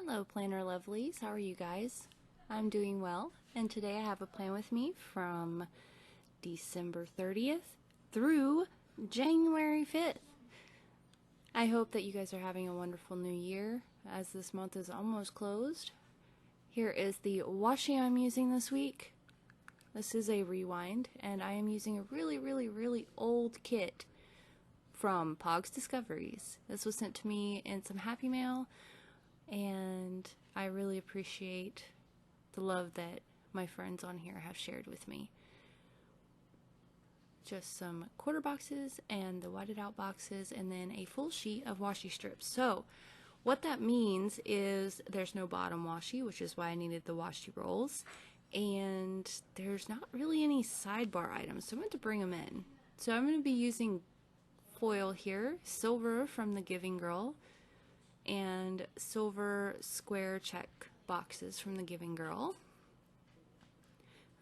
Hello Planner Lovelies, how are you guys? I'm doing well, and today I have a plan with me from December 30th through January 5th. I hope that you guys are having a wonderful new year as this month is almost closed. Here is the washi I'm using this week. This is a rewind, and I am using a really old kit from Paug's Discoveries. This was sent to me in some Happy Mail, and I really appreciate the love that my friends on here have shared with me. Just some quarter boxes and the whited out boxes, and then a full sheet of washi strips. So what that means is there's no bottom washi, which is why I needed the washi rolls, and there's not really any sidebar items, so I'm going to bring them in. So I'm going to be using foil here, silver from the Giving Girl, and silver square check boxes from the Giving Girl.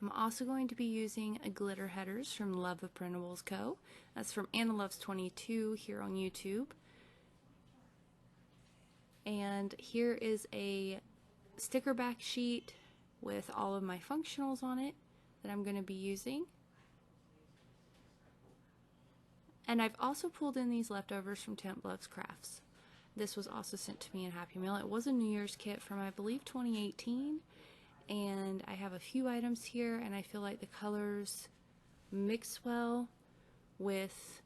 I'm also going to be using glitter headers from Love of Printables Co. That's from Anna Loves 22 here on YouTube. And here is a sticker back sheet with all of my functionals on it that I'm going to be using. And I've also pulled in these leftovers from Temp Loves Crafts. This was also sent to me in Happy Mail. It was a New Year's kit from, I believe, 2018. And I have a few items here, and I feel like the colors mix well with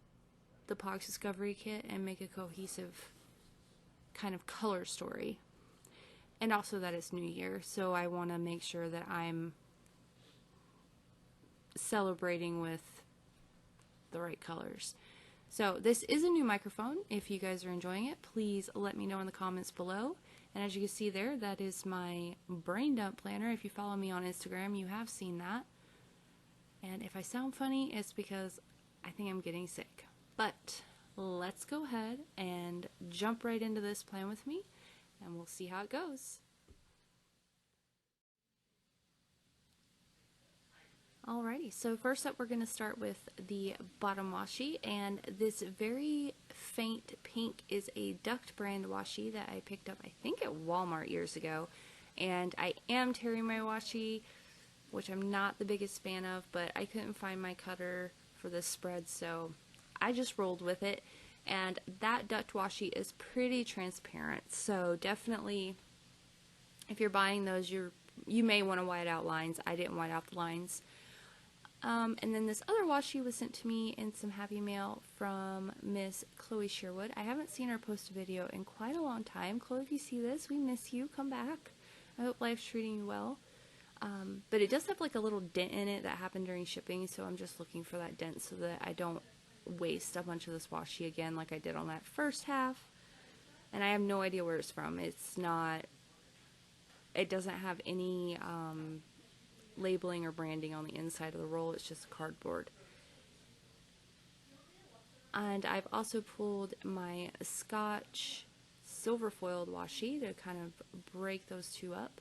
the Paug's Discovery kit and make a cohesive kind of color story. And also that it's New Year, so I want to make sure that I'm celebrating with the right colors. So this is a new microphone. If you guys are enjoying it, please let me know in the comments below. And as you can see there, that is my brain dump planner. If you follow me on Instagram, you have seen that. And if I sound funny, it's because I think I'm getting sick. But let's go ahead and jump right into this plan with me, and we'll see how it goes. Alrighty, so first up we're going to start with the bottom washi, and this very faint pink is a Duct brand washi that I picked up I think at Walmart years ago, and I am tearing my washi, which I'm not the biggest fan of, but I couldn't find my cutter for this spread, so I just rolled with it. And that Duct washi is pretty transparent, so definitely if you're buying those, you may want to white out lines. I didn't white out the lines. And then this other washi was sent to me in some Happy Mail from Miss Chloe Sherwood. I haven't seen her post a video in quite a long time. Chloe, if you see this, we miss you. Come back. I hope life's treating you well. But it does have like a little dent in it that happened during shipping, so I'm just looking for that dent so that I don't waste a bunch of this washi again like I did on that first half. And I have no idea where it's from. It's not, it doesn't have any labeling or branding on the inside of the roll. It's just cardboard. And I've also pulled my Scotch silver foiled washi to kind of break those two up,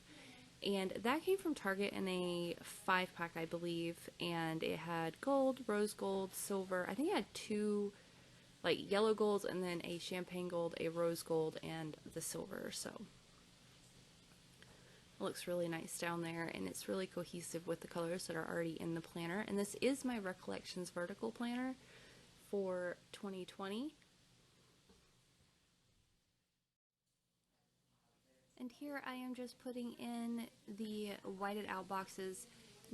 and that came from Target in a 5-pack I believe, and it had gold, rose gold, silver. I think it had two like yellow golds and then a champagne gold, a rose gold, and the silver. So it looks really nice down there, and it's really cohesive with the colors that are already in the planner. And this is my Recollections vertical planner for 2020. And here I am just putting in the whited out boxes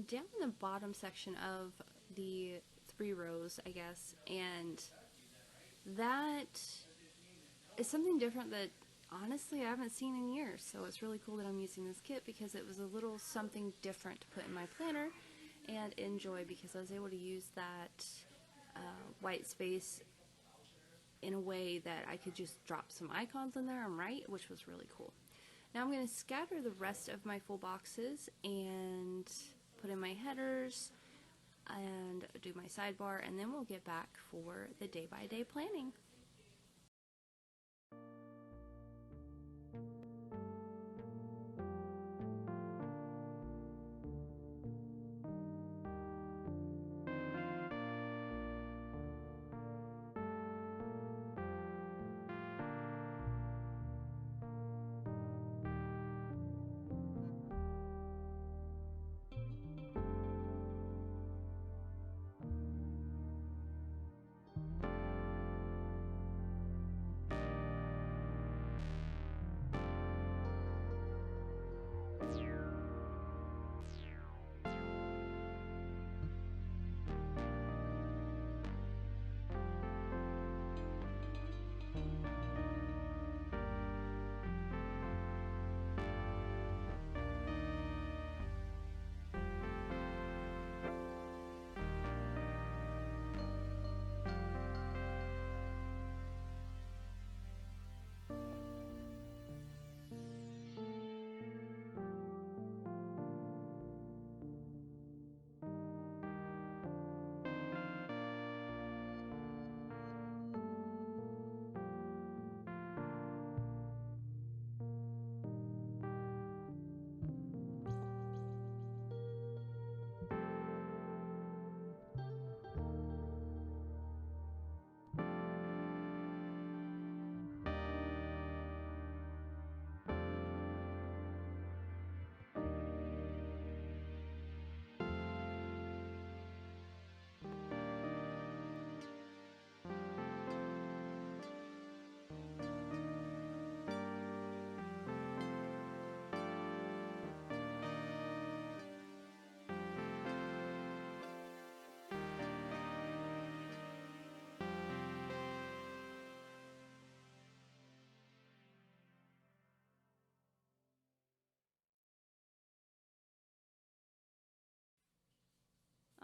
down in the bottom section of the 3 rows, I guess. And that is something different that honestly I haven't seen in years, so it's really cool that I'm using this kit because it was a little something different to put in my planner and enjoy, because I was able to use that white space in a way that I could just drop some icons in there and write, which was really cool. Now I'm going to scatter the rest of my full boxes and put in my headers and do my sidebar, and then we'll get back for the day-by-day planning.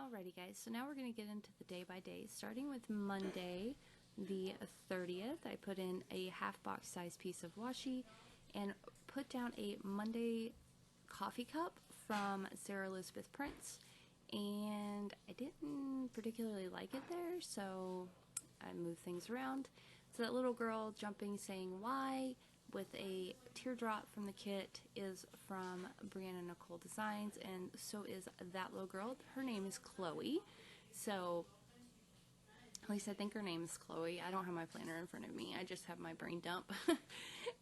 Alrighty guys, so now we're going to get into the day by day, starting with Monday the 30th. I put in a half box size piece of washi and put down a Monday coffee cup from SaraElizabethPrints, and I didn't particularly like it there, so I moved things around. So that little girl jumping saying why with a teardrop from the kit is from BriannaNicoleDesignz, and so is that little girl. Her name is Chloe, so at least I think her name is Chloe. I don't have my planner in front of me, I just have my brain dump.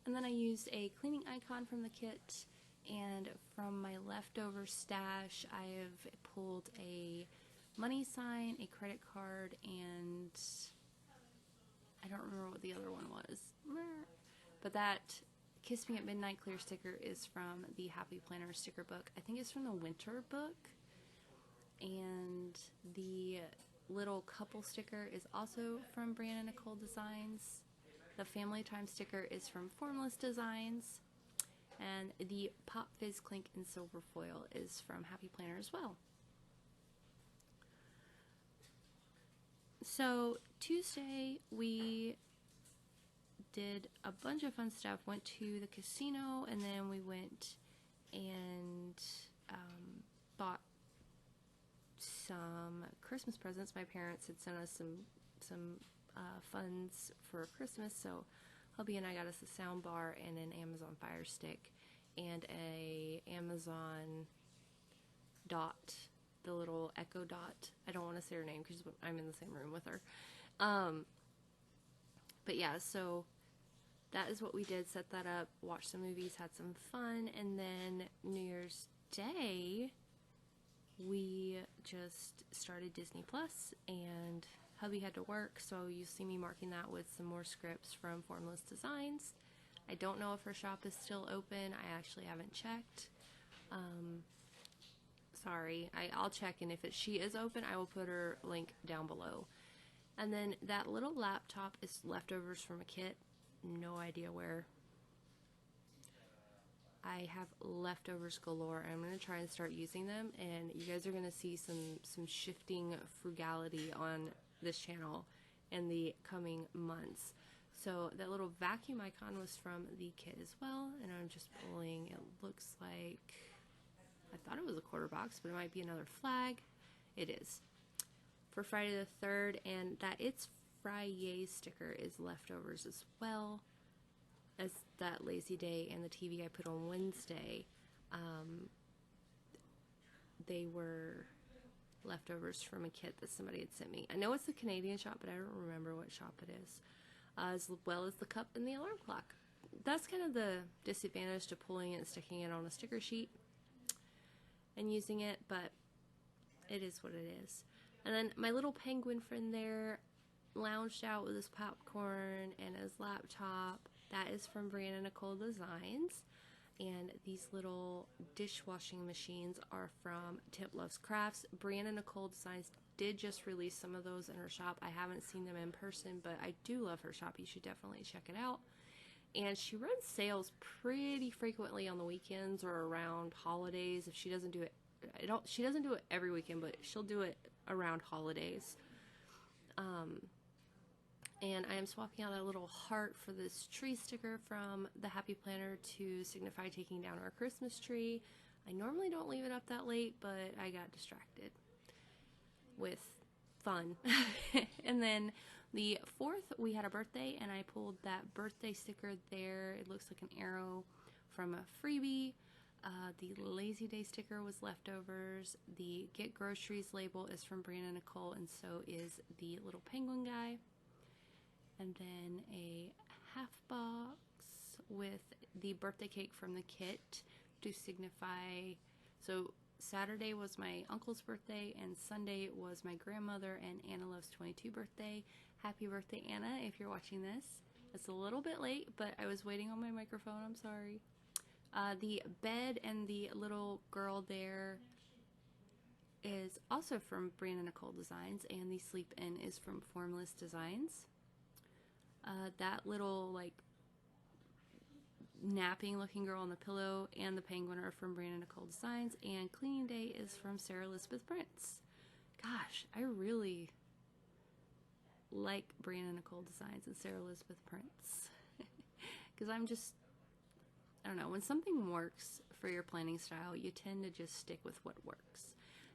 And then I used a cleaning icon from the kit, and from my leftover stash I have pulled a money sign, a credit card, and I don't remember what the other one was. But that Kiss Me at Midnight clear sticker is from the Happy Planner sticker book. I think it's from the winter book. And the little couple sticker is also from BriannaNicoleDesignz. The Family Time sticker is from Formless Designs. And the Pop Fizz Clink in silver foil is from Happy Planner as well. So Tuesday we did a bunch of fun stuff. Went to the casino, and then we went and bought some Christmas presents. My parents had sent us some funds for Christmas, so hubby and I got us a sound bar and an Amazon Fire Stick and a Amazon Dot, the little Echo Dot. I don't want to say her name because I'm in the same room with her. But yeah, so that is what we did. Set that up, watched some movies, had some fun, and then New Year's Day we just started Disney Plus, and hubby had to work, so you see me marking that with some more scripts from Formless Designs. I don't know if her shop is still open. I actually haven't checked. Sorry, I'll check, and if she is open, I will put her link down below. And then that little laptop is leftovers from a kit. No idea where. I have leftovers galore. I'm going to try and start using them, and you guys are going to see some shifting frugality on this channel in the coming months. So that little vacuum icon was from the kit as well, and I'm just pulling. It looks like, I thought it was a quarter box, but it might be another flag. It is. For Friday the 3rd, and that It's Friday sticker is leftovers as well as that Lazy Day and the TV I put on Wednesday. They were leftovers from a kit that somebody had sent me. I know it's a Canadian shop, but I don't remember what shop it is. As well as the cup and the alarm clock. That's kind of the disadvantage to pulling it and sticking it on a sticker sheet and using it, but it is what it is. And then my little penguin friend there lounged out with his popcorn and his laptop. That is from BriannaNicoleDesignz. And these little dishwashing machines are from Temp Loves Crafts. BriannaNicoleDesignz did just release some of those in her shop. I haven't seen them in person, but I do love her shop. You should definitely check it out. And she runs sales pretty frequently on the weekends or around holidays. If she doesn't do it, she doesn't do it every weekend, but she'll do it around holidays. And I am swapping out that little heart for this tree sticker from the Happy Planner to signify taking down our Christmas tree. I normally don't leave it up that late, but I got distracted with fun. And then the 4th, we had a birthday, and I pulled that birthday sticker there. It looks like an arrow from a freebie. The Lazy Day sticker was leftovers. The Get Groceries label is from Brianna Nicole, and so is the little penguin guy. And then a half box with the birthday cake from the kit to signify. So Saturday was my uncle's birthday, and Sunday was my grandmother and Anna Loves 22 birthday. Happy birthday, Anna, if you're watching this. It's a little bit late, but I was waiting on my microphone. I'm sorry. The bed and the little girl there is also from BriannaNicoleDesignz, and the sleep in is from Formless Designs. That little like napping looking girl on the pillow and the penguin are from BriannaNicoleDesignz, and cleaning day is from SaraElizabethPrints. gosh, I really like BriannaNicoleDesignz and SaraElizabethPrints. Because I don't know, when something works for your planning style, you tend to just stick with what works.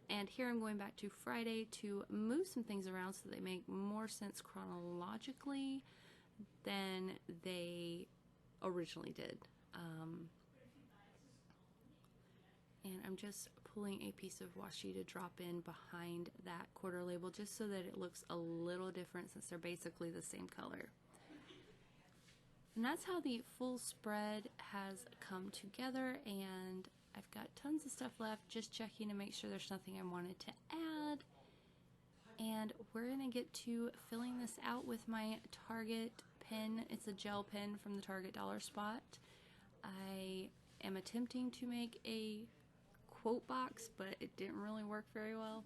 And here I'm going back to Friday to move some things around so they make more sense chronologically than they originally did. And I'm just pulling a piece of washi to drop in behind that quarter label just so that it looks a little different since they're basically the same color. And that's how the full spread has come together, and I've got tons of stuff left, just checking to make sure there's nothing I wanted to add. And we're gonna get to filling this out with my Target pen. It's a gel pen from the Target Dollar Spot. I am attempting to make a quote box, but it didn't really work very well.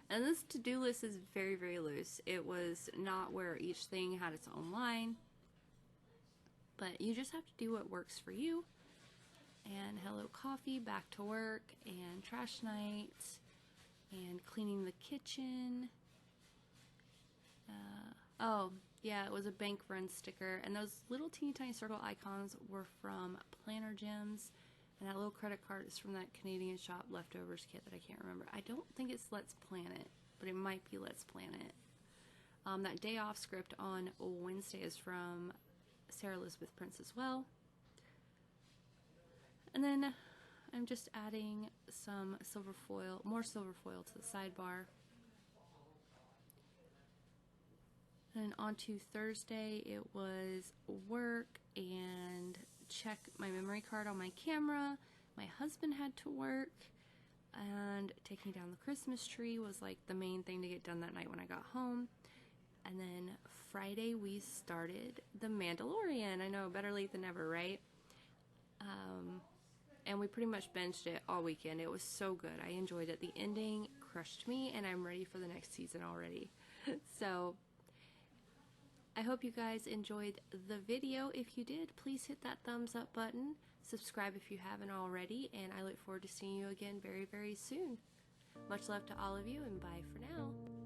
And this to-do list is very, very loose. It was not where each thing had its own line, but you just have to do what works for you. And hello coffee, back to work, and trash night, and cleaning the kitchen. Oh yeah, it was a bank run sticker, and those little teeny tiny circle icons were from Planner Gems. And that little credit card is from that Canadian shop leftovers kit that I can't remember. I don't think it's Let's Plan It, but it might be Let's Plan It. That day off script on Wednesday is from SaraElizabethPrints as well. And then I'm just adding some silver foil, more silver foil to the sidebar. And on to Thursday, it was work and check my memory card on my camera. My husband had to work, and taking down the Christmas tree was like the main thing to get done that night when I got home. And then Friday we started The Mandalorian. I know, better late than never, right? And we pretty much binged it all weekend. It was so good. I enjoyed it. The ending crushed me, and I'm ready for the next season already. So I hope you guys enjoyed the video. If you did, please hit that thumbs up button. Subscribe if you haven't already, and I look forward to seeing you again very, very soon. Much love to all of you, and bye for now.